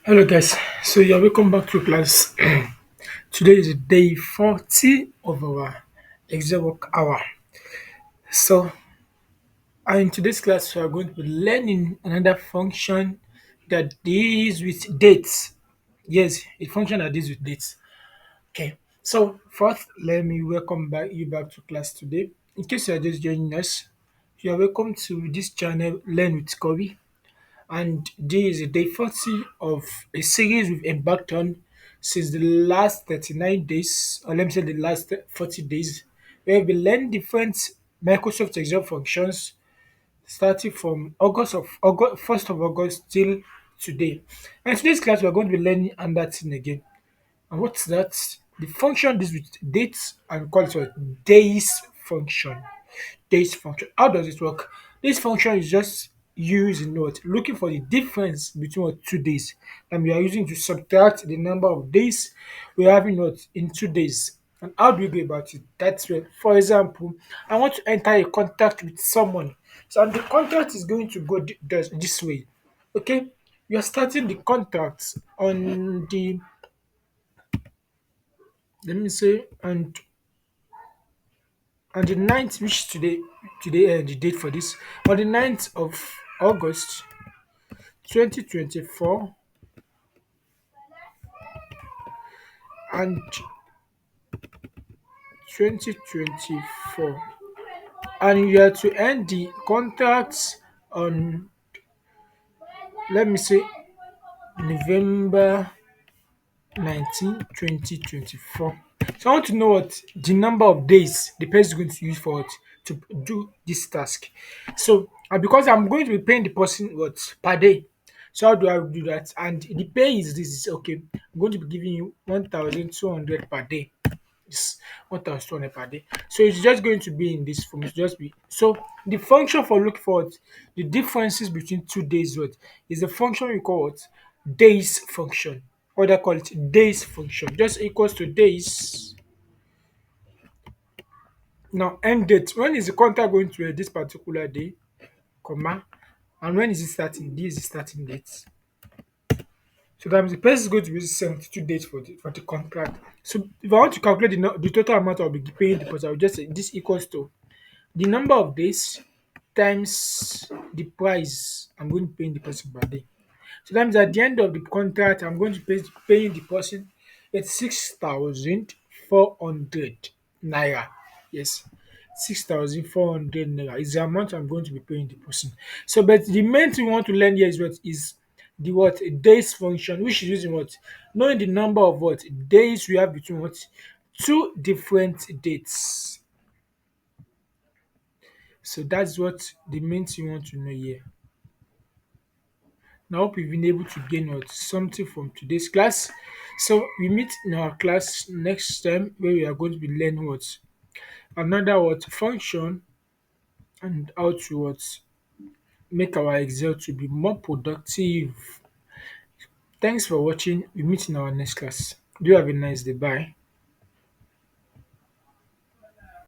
Hello guys, so you're welcome back to class. Today is day 40 of our Excel work hour. So in today's class we are going to be learning another function that deals with dates. Yes, a function that deals with dates. Okay. So first let me welcome you back to class today. In case you are just joining us, you are welcome to this channel Learn with Corey. And this is day 40 of a series we've embarked on since the last 39 days, or let me say the last 40 days, where we've been learning different Microsoft Excel functions starting from August 1st of August till today. And today's class we're going to be learning another thing again. And what's that? The function deals with dates and call it what? Days function. Days function. How does it work? This function is just using what? Looking for the difference between what 2 days. And we are using to subtract the number of days we are having what in 2 days. And how do you go about it? That's where, for example, I want to enter a contact with someone. So and the contract is going to go this way. Okay, you are starting the contract on the let me say on the 9th, which today the date for this, on the 9th of August 2024, and 2024, and you are to end the contracts on, let me say, November 19, 2024. So I want to know what the number of days the person is going to use for it to do this task. So and because I'm going to be paying the person what per day. So how do I do that? And the pay is this is okay. I'm going to be giving you 1,200 per day. It's 1,200 per day. So it's just going to be in this form. It's just be so the function for look for it, the differences between 2 days what is the function we call it days function. Or they call it days function. Just equals to days. Now end date. When is the contract going to end this particular day? Comma. And when is it starting? This is the starting date. So that means the person is going to use 72 days for the contract. So if I want to calculate the total amount I'll be paying the person, I will just say this equals to the number of days times the price I'm going to pay the person per day. So that means at the end of the contract, I'm going to paying the person at 6,400 naira. Yes, 6,400 naira is the amount I'm going to be paying the person. So, but the main thing we want to learn here is what is the what days function, which is using what knowing the number of what days we have between what two different dates. So that's what the main thing you want to know here. Now, I hope you've been able to gain what something from today's class. So we meet in our class next time where we are going to be learning what another what function and how to what make our Excel to be more productive. Thanks for watching. We meet in our next class. Do have a nice day. Bye.